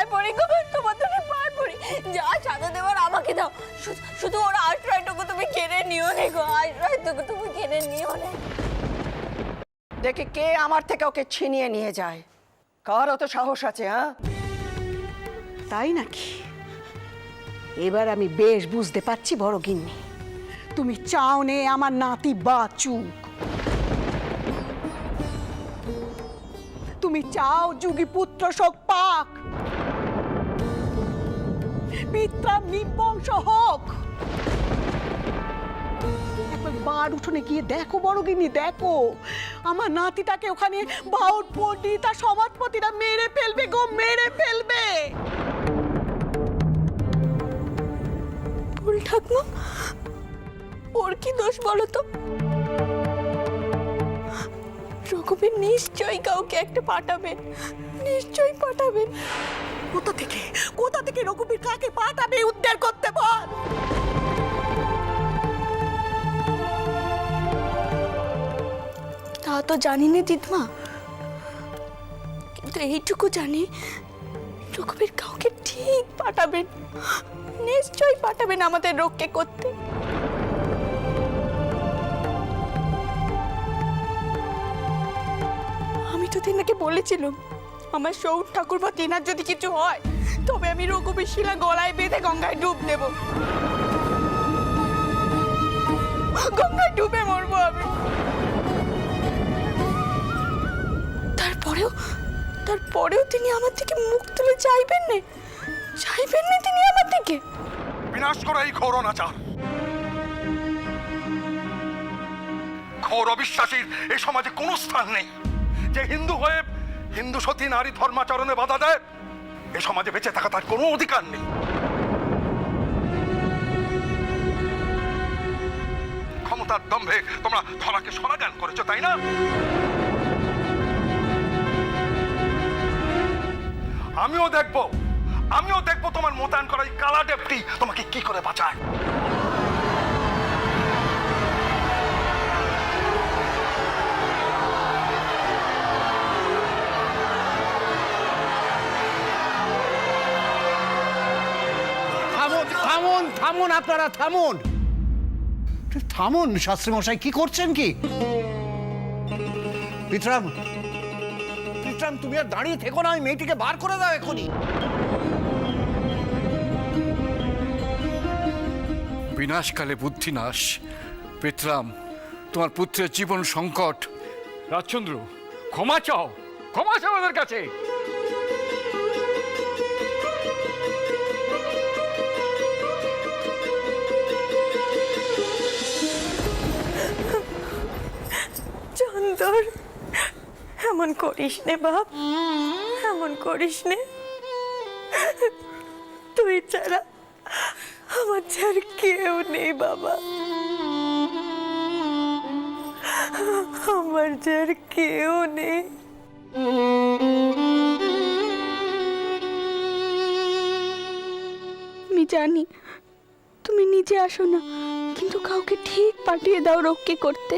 পায়ে পড়ি গো, তোমার দুটো পায়ে পড়ি, যা চাঁদা দেওয়ার আমাকে দাও। শুধু ওর আশ্রয়টুকু তুমি কেড়ে নিও নে গো, আশ্রয়টুকু তুমি কেড়ে নিও নে। দেখে কে আমার থেকে ওকে ছিনিয়ে নিয়ে যায়, কার অত সাহস আছে? হ্যাঁ, তাই নাকি? এবার আমি বেশ বুঝতে পারছি বড় গিন্নি, তুমি চাও নে আমার নাতি বাঁচুক। তুমি চাও যুগী পুত্র শোক পাক, পিতৃ নিবংশ হোক। একবার বার উঠোনে গিয়ে দেখো বড় গিন্নি, দেখো আমার নাতিটাকে ওখানে বাউট পণ্ডিত আর সমাজপতিরা মেরে ফেলবে গো, মেরে ফেলবে। ভুল ঠাকুমা, ওর কি দোষ বলো তো? রঘুবীর নিশ্চয়ই কাউকে একটা পাঠাবেন, নিশ্চয়ই পাঠাবেন। কোথা থেকে রঘুবীর কাকে পাঠাবে উদ্ধার করতে বল? তা তো জানি না দিদমা, কিন্তু এইটুকু জানি রঘুবীর কাউকে ঠিক পাঠাবেন, নিশ্চয়ই পাঠাবেন আমাদের রক্ষে করতে। আমি তো তেনাকে বলেছিলাম আমার সৌর ঠাকুর বা তেনার যদি কিছু হয় তবে আমি রঘুবীর শিলা গলায় বেঁধে গঙ্গায় ডুব দেব, গঙ্গায় ডুবে মরবো আমি। তারপরেও তিনি আমার থেকে মুখ তুলে চাইবেন না তিনি আমার থেকে। বিনাশ করা এই ঘোর অনাচার, ঘোর অবিশ্বাসীর এই সমাজে কোনো স্থান নেই। যে হিন্দু হয়ে হিন্দু সতী নারী ধর্মাচরণে বাধা দেয়, এই সমাজে বেঁচে থাকা তার কোনো অধিকার নেই। ক্ষমতার দম্ভে তোমরা ধরাকে সরাগান করেছো, তাই না? আমিও দেখবো তোমার মোতায়েন করা এই কালা ডেপটি তোমাকে কি করে বাঁচায়। থামুন থামুন, আপনারা থামুন থামুন। শাস্ত্রী মশাই কি করছেন কি? পিতরাম, তুমি আর দাঁড়িয়ে থেকো না, ওই মেয়েটিকে বার করে দাও এখনই। বিনাশকালে বুদ্ধিনাশ। পিতরাম, তোমার পুত্রের জীবন সংকট। রাজচন্দ্র, ক্ষমা চাও ওদের কাছে। চন্দর, এমন করিস নে বাপ, এমন করিস নে। তুই ছাড়া আমার যার কেউ নেই বাবা, আমার যার কেউ নেই। আমি জানি তুমি নিজে আসো না, কিন্তু কাউকে ঠিক পাঠিয়ে দাও রক্ষে করতে।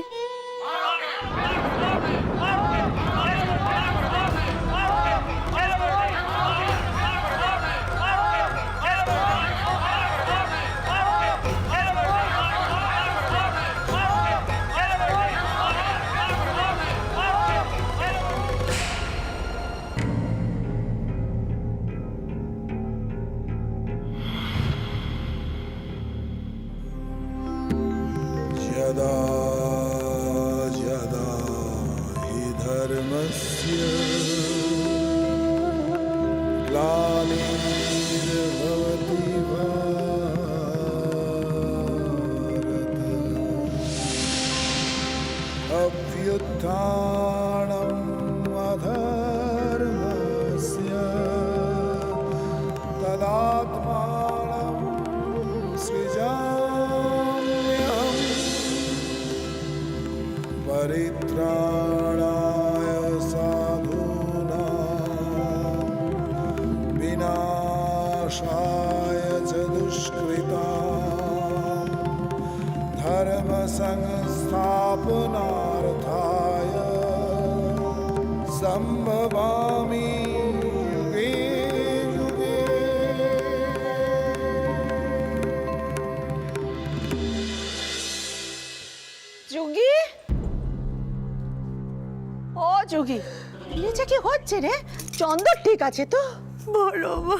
यदा यदा हि धर्मस्य ग्लानिर्भवति भारत अभ्युत्थानम् अधर्मस्य तदात्मानं सृजाम्यहम् परित्राणाय साधूनां विनाशाय च दुष्कृतां धर्म संस्थापनार्थाय संभवामि युगे युगे। যোগী, ও যোগী, নিচে কি হচ্ছে রে? চন্দর ঠিক আছে তো? বড় মা,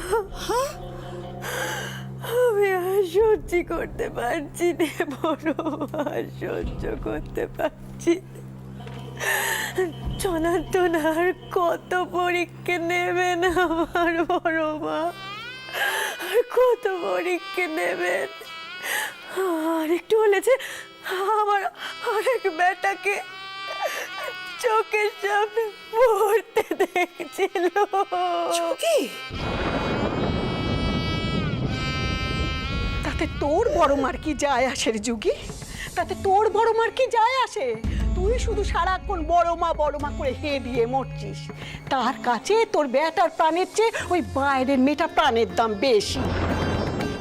আমি আর সহ্য করতে পারছি না বড় মা, সহ্য করতে পারছি না। জনার্দন আর কত পরীক্ষা নেবেন আমার বড় মা, আর কত পরীক্ষা নেবেন? আর একটু হলেছে আমার আরেক বেটাকে চোখের সামনে মরতে দেখছিল। তাতে তোর বড় মার কি যায় আসে রে যোগী? তাতে তোর বড় মার কি যায় আসে? তুই শুধু সারাক্ষণ বড় মা করে হে দিয়ে মরছিস। তার কাছে তোর বেটার প্রাণের চেয়ে ওই বাইরের মেয়েটা প্রাণের দাম বেশি।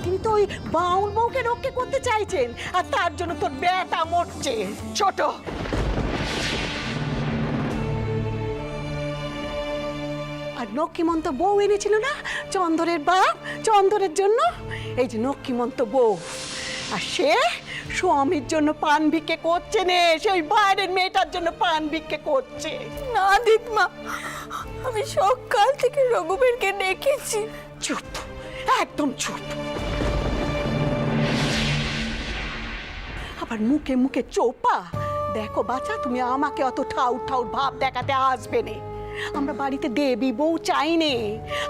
তিনি তো ওই বাউল বউকে রক্ষা করতে চাইছেন, আর তার জন্য তোর বেটা মরছে। ছোট, আর নক্ষীমন্ত বউ এনেছিল না চন্দরের বাপ, চন্দরের জন্য। এই যে নক্ষীমন্ত বউ, আর সে স্বামীর জন্য পান ভিক্ষে করছে নে, সেই বাইরের মেয়েটার জন্য পান ভিক্ষে করছে। না দিকমা, আমি সকাল থেকে রঘুবীরকে ডেকেছি। চুপ, একদম চুপ। আবার মুখে মুখে চোপা। দেখো বাছা, তুমি আমাকে অত ঠাউর ঠাউর ভাব দেখাতে আসবে না। আমরা বাড়িতে দেবী বউ চাই নে,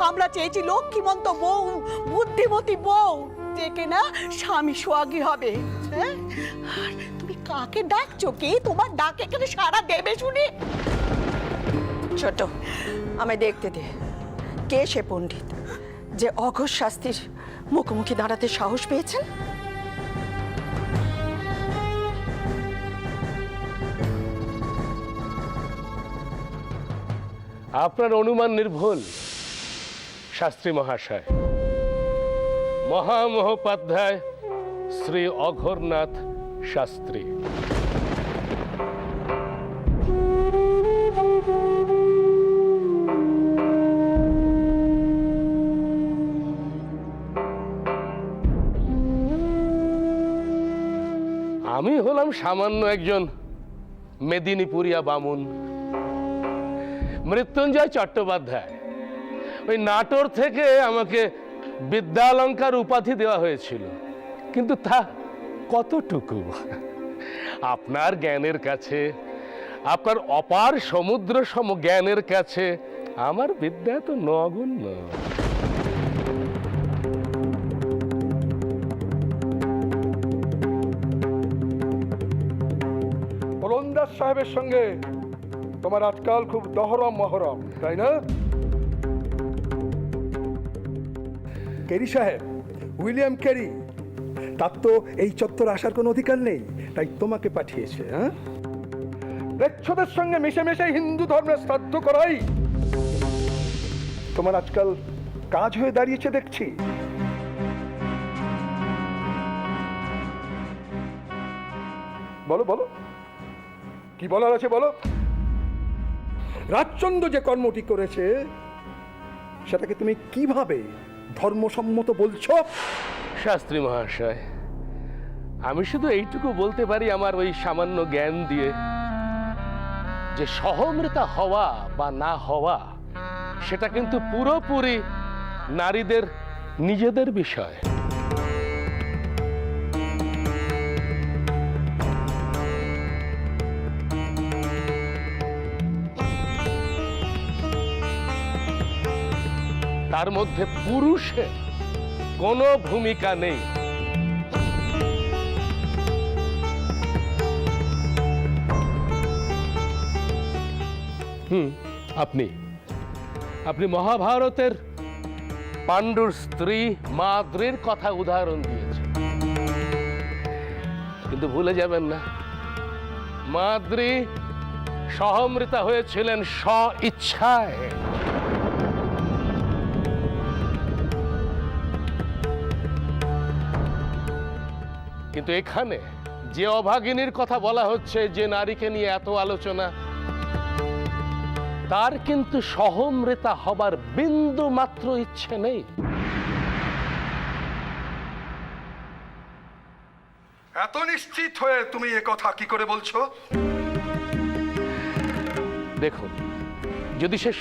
আমরা চেয়েছি লক্ষ্মীমন্ত বউ, বুদ্ধিমতী বউ, যে না স্বামী সোহাগী হবে। হ্যাঁ, আর তুমি কাকে ডাকছো? কি তোমার ডাকে এখানে সারা দেবে শুনি? ছোট, আমায় দেখতে দে, কে সে পণ্ডিত যে অঘোষ শাস্তির মুখোমুখি দাঁড়াতে সাহস পেয়েছেন? আপনার অনুমান নির্ভুল শাস্ত্রী মহাশয়। মহামহোপাধ্যায় শ্রী অঘোরনাথ শাস্ত্রী। আমি হলাম সামান্য একজন মেদিনীপুরিয়া বামুন। মৃত্যুঞ্জয় চট্টোপাধ্যায় ওই নাটোর থেকে আমাকে বিদ্যালঙ্কার উপাধি দেওয়া হয়েছিল, কিন্তু তা কতটুকু? আপনার জ্ঞানের কাছে, আপনার অপার সমুদ্র সম জ্ঞানের কাছে আমার বিদ্যা তো নগণ্য। ওলন্দাজ সাহেবের সঙ্গে তোমার আজকাল খুব দহরম মহরম, তাই না? কেরি সাহেব, উইলিয়াম কেরি, তার তো এই চত্বর আসার কোনো অধিকার নেই, তাই তোমাকে পাঠিয়েছে। হ্যাঁ, প্রেচ্ছদের সঙ্গে মিশে মিশে হিন্দু ধর্মের শ্রাদ্ধ করাই তোমার আজকাল কাজ হয়ে দাঁড়িয়েছে দেখছি। বলো বলো, কি বলার আছে বলো। রাজচন্দ্র যে কর্মটি করেছে সেটাকে তুমি কিভাবে ধর্মসম্মত বলছো? শাস্ত্রী মহাশয়, আমি শুধু এইটুকু বলতে পারি আমার ওই সামান্য জ্ঞান দিয়ে, যে সহমৃতা হওয়া বা না হওয়া সেটা কিন্তু পুরোপুরি নারীদের নিজেদের বিষয়। তার মধ্যে পুরুষের কোনো ভূমিকা নেই। আপনি মহাভারতের পাণ্ডুর স্ত্রী মাদ্রীর কথা উদাহরণ দিয়েছেন, কিন্তু ভুলে যাবেন না মাদ্রী সহমৃতা হয়েছিলেন স্ব ইচ্ছায়। কিন্তু এখানে যে অভাগিনীর কথা বলা হচ্ছে, যে নারীকে নিয়ে এত আলোচনা, তার কিন্তু সহমৃতা হবার বিন্দু মাত্র ইচ্ছে নেই। এত নিশ্চিত হয়ে তুমি এ কথা কি করে বলছো? দেখুন, যদি সে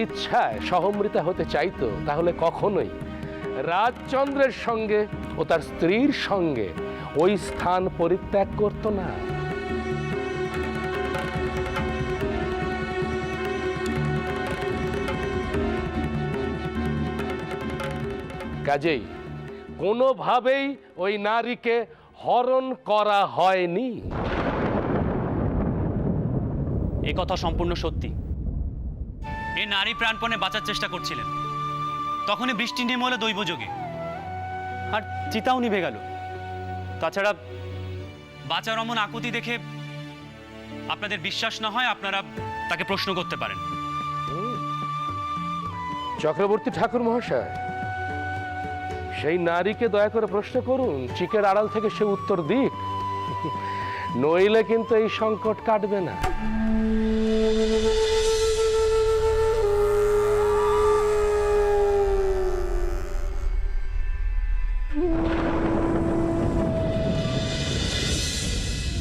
ইচ্ছায় সহমৃতা হতে চাইতো তাহলে কখনোই রাজচন্দ্রের সঙ্গে ও তার স্ত্রীর সঙ্গে ওই স্থান পরিত্যাগ করত না। কাজেই কোনোভাবেই ওই নারীকে হরণ করা হয়নি। এ কথা সম্পূর্ণ সত্যি। এ নারী প্রাণপণে বাঁচার চেষ্টা করছিলেন, তখনই বৃষ্টি নেমে হলো দৈবযোগে, আর চিতাও নিভে গেল। তাছাড়া বাঁচার অমন আকুতি দেখে আপনাদের বিশ্বাস না হয় আপনারা তাকে প্রশ্ন করতে পারেন। চক্রবর্তী ঠাকুর মহাশয়, সেই নারীকে দয়া করে প্রশ্ন করুন, চিকের আড়াল থেকে সে উত্তর দিক, নইলে কিন্তু এই সংকট কাটবে না।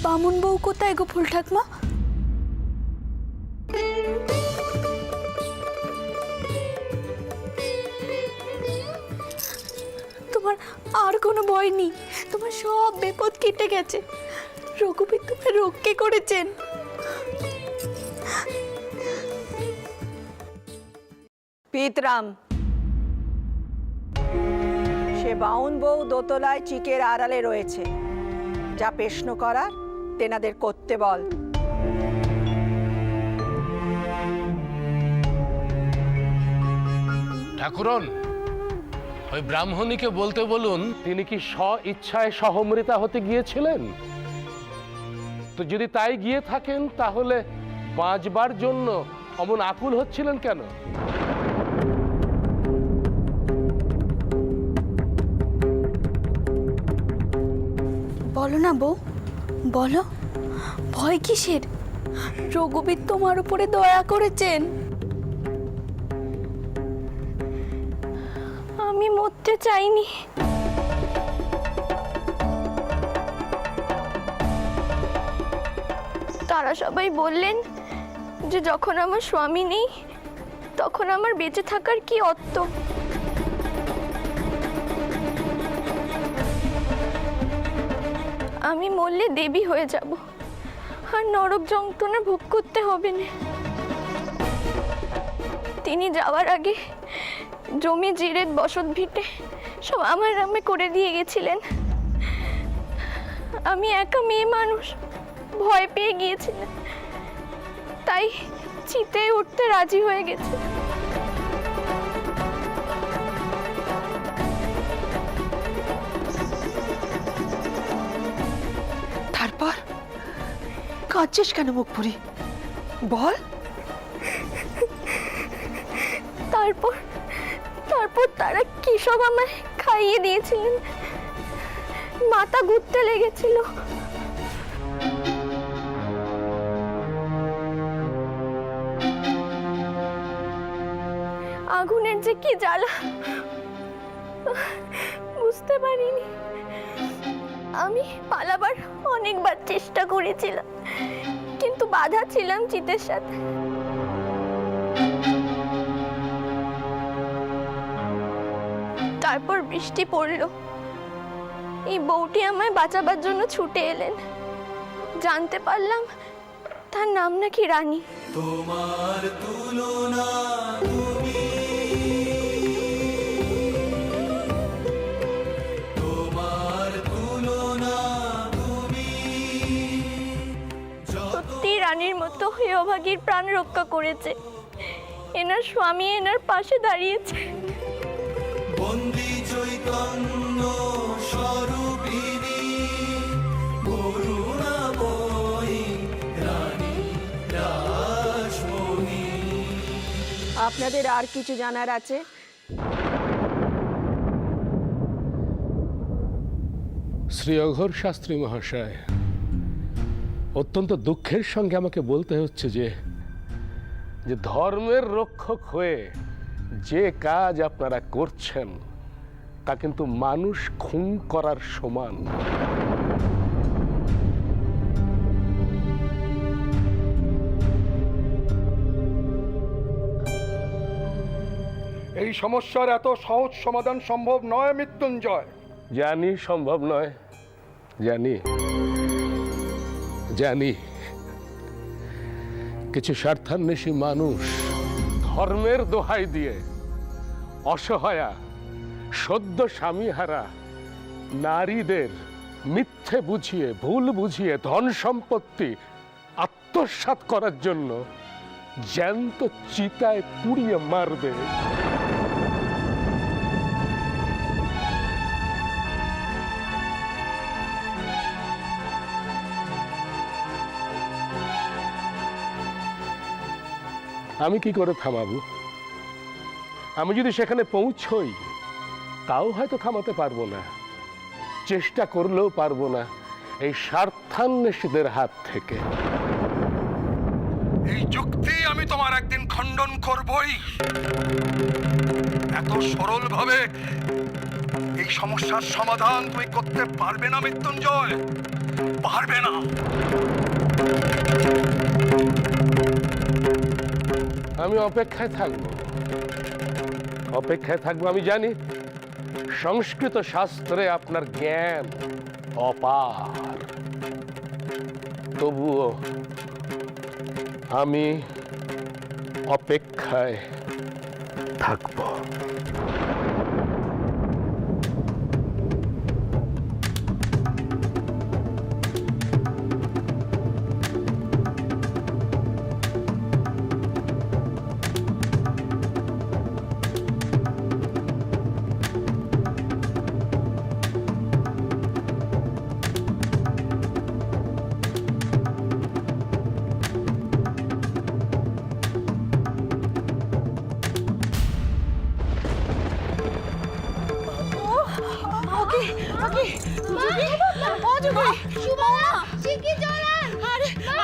বামুন বউ কোথায় গো ফুল ঠাকমা? তোমার আর কোনো ভয় নেই, তোমার সব বিপদ কেটে গেছে। রঘুবীর তোমার রক্ষে করেছেন। পিতরাম, সে বাউন বউ দোতলায় চিকের আড়ালে রয়েছে। যা প্রশ্ন করার তেনাদের করতে বল। ঠাকুরন, ওই ব্রাহ্মণীকে বলতে বলুন তিনি কি ইচ্ছায় সহমৃতা হতে গিয়েছিলেন। তো যদি তাই গিয়ে থাকেন তাহলে বাঁচবার জন্য অমন আকুল হচ্ছিলেন কেন? বলো না বউ, বলো, ভয় কিসের? রঘুবীর তোমার উপরে দয়া করেছেন। আমি মরতে চাইনি। তারা সবাই বললেন যে যখন আমার স্বামী নেই তখন আমার বেঁচে থাকার কি অর্থ। আমি মরলে দেবী হয়ে যাব, আর নরক যন্ত্রণা ভোগ করতে হবে না। তিনি যাওয়ার আগে জমি জিরেত বসত ভিটে সব আমার নামে করে দিয়ে গেছিলেন। আমি একা মেয়ে মানুষ, ভয় পেয়ে গিয়েছিলাম, তাই চিতে উঠতে রাজি হয়ে গেছে। তারপর কাঁদছিস কেন মুখ পুরি? বল। তারপর তারা কি সব আমায় খাইয়ে দিয়েছিলেন। মাথা ঘুরতে লেগেছিল। আগুনের যে কি জ্বালা বুঝতে পারিনি। আমি পালাবার অনেকবার চেষ্টা করেছিলাম, কিন্তু বাধা ছিলাম চিতের সাথে। তারপর বৃষ্টি পড়ল। এই বউটি আমায় বাঁচাবার জন্য ছুটে এলেন। জানতে পারলাম তার নাম নাকি রানী। তোমার তুলনা তুমি, তোমার তুলনা তুমি। সত্যি রানীর মতো হয়ে অভাগীর প্রাণ রক্ষা করেছে। এনার স্বামী এনার পাশে দাঁড়িয়েছে। বন্দি চৈতন্য স্বরূপিণী, করুণাময়ী রানী রাসমণি। আপনাদের আর কিছু জানার আছে? শ্রী অঘোর শাস্ত্রী মহাশয়, অত্যন্ত দুঃখের সঙ্গে আমাকে বলতে হচ্ছে যে ধর্মের রক্ষক হয়ে যে কাজ আপনারা করছেন তা কিন্তু মানুষ খুন করার সমান। এই সমস্যার এত সহজ সমাধান সম্ভব নয় মৃত্যুঞ্জয়। জানি সম্ভব নয়, জানি জানি। কিছু স্বার্থান্বেষী মানুষ ধর্মের দোহাই দিয়ে অসহায়া সদ্য স্বামীহারা নারীদের মিথ্যে বুঝিয়ে, ভুল বুঝিয়ে ধন সম্পত্তি আত্মসাৎ করার জন্য জ্যান্ত চিতায় পুড়িয়ে মারবে। আমি কি করে থামাবো? আমি যদি সেখানে পৌঁছই তাও হয়তো থামাতে পারবো না, চেষ্টা করলেও পারবো না এই স্বার্থান্বেষীদের হাত থেকে। এই যুক্তি আমি তোমার একদিন খণ্ডন করবই। এত সরল ভাবে এই সমস্যার সমাধান তুমি করতে পারবে না মৃত্যুঞ্জয়, পারবে না। আমি অপেক্ষায় থাকবো, অপেক্ষায় থাকবো। আমি জানি সংস্কৃত শাস্ত্রে আপনার জ্ঞান অপার, তবুও আমি অপেক্ষায় থাকবো।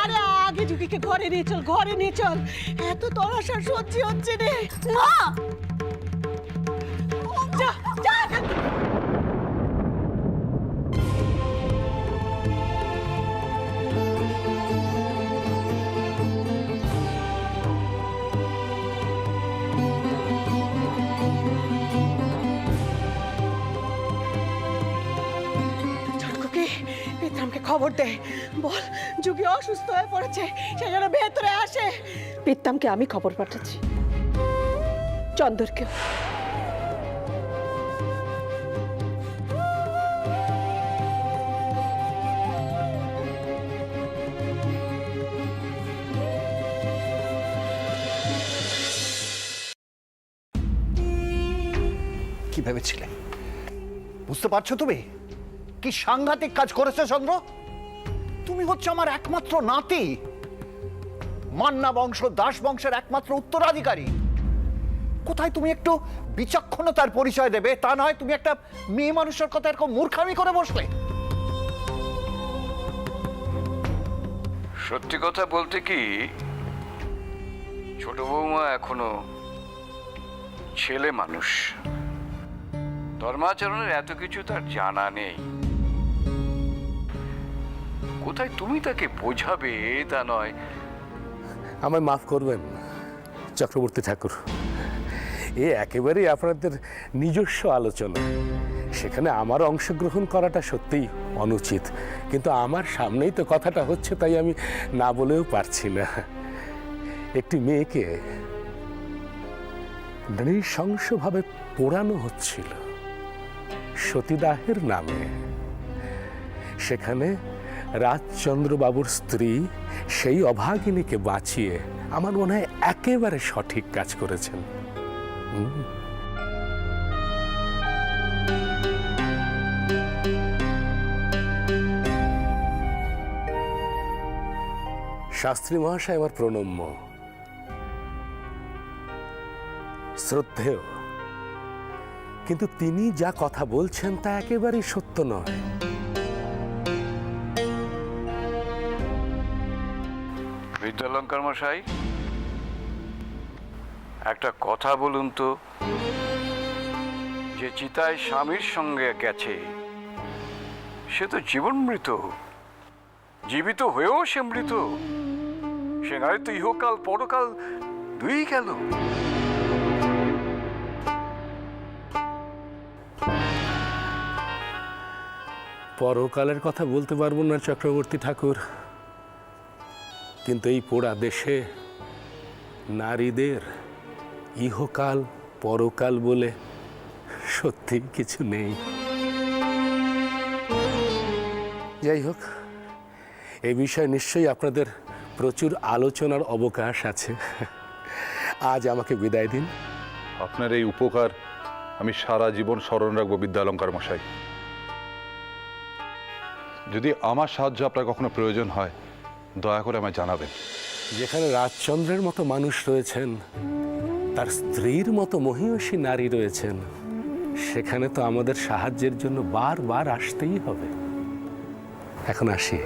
আরে আগে জুগিকে ঘরে নিয়ে চল, ঘরে নিয়ে চল। এত তরসার সহ্য হচ্ছে রে। মা, যা যা। পিতামকে খবর দে, বল যুগি অসুস্থ হয়ে পড়েছে, সে যেন ভেতরে আসে। পিত্তামকে আমি খবর পাঠাচ্ছি, চন্দরকেও। কি ভেবেছিলে? বুঝতে পারছো তুমি কি সাংঘাতিক কাজ করেছে চন্দ্র? তুমি হচ্ছে আমার একমাত্র নাতি, মান্না বংশ, দাস বংশের একমাত্র উত্তরাধিকারী। কোথায় তুমি একটু বিচক্ষণতার পরিচয় দেবে? তা নয় তুমি একটা মেয়ে মানুষের কথা এরকম মূর্খামি করে বসলে। সত্যি কথা বলতে কি, ছোট বৌমা এখনো ছেলে মানুষ, ধর্মাচরণের এত কিছু তার জানা নেই। কোথায় তুমি তাকে বোঝাবে তা নয়। আমায় মাফ করবেন চক্রবর্তী ঠাকুর, এ একেবারেই আপনাদের নিজস্ব আলোচনা, সেখানে আমার অংশগ্রহণ করাটা সত্যিই অনুচিত, কিন্তু আমার সামনেই তো কথাটা হচ্ছে, তাই আমি না বলেও পারছি না। একটি মেয়েকে নৃশংসভাবে পোড়ানো হচ্ছিল সতীদাহের নামে, সেখানে রাজচন্দ্রবাবুর স্ত্রী সেই অভাগিনীকে বাঁচিয়ে আমার মনে হয় একেবারে সঠিক কাজ করেছেন। শাস্ত্রী মহাশয় আমার প্রণম্য, শ্রদ্ধেয়, কিন্তু তিনি যা কথা বলছেন তা একেবারেই সত্য নয়। বিদ্যালঙ্কার মশাই, একটা কথা বলুন তো, যে চিতায় স্বামীর সঙ্গে গেছে সে তো জীবন মৃত, জীবিত হয়েও সে মৃত, সে নয় তো ইহকাল পরকাল দুই গেল। পরকালের কথা বলতে পারবো না চক্রবর্তী ঠাকুর, কিন্তু এই পোড়া দেশে নারীদের ইহকাল পরকাল বলে সত্যি কিছু নেই। যাই হোক, এ বিষয়ে নিশ্চয়ই আপনাদের প্রচুর আলোচনার অবকাশ আছে। আজ আমাকে বিদায় দিন। আপনার এই উপকার আমি সারা জীবন স্মরণ রাখবো বিদ্যালঙ্কার মশাই। যদি আমার সাহায্য আপনার কখনো প্রয়োজন হয় দয়া করে আমায় জানাবেন। যেখানে রাজচন্দ্রের মতো মানুষ রয়েছেন, তার স্ত্রীর মতো মহিয়সী নারী রয়েছেন, সেখানে তো আমাদের সাহায্যের জন্য বারবার আসতেই হবে। এখন আসি।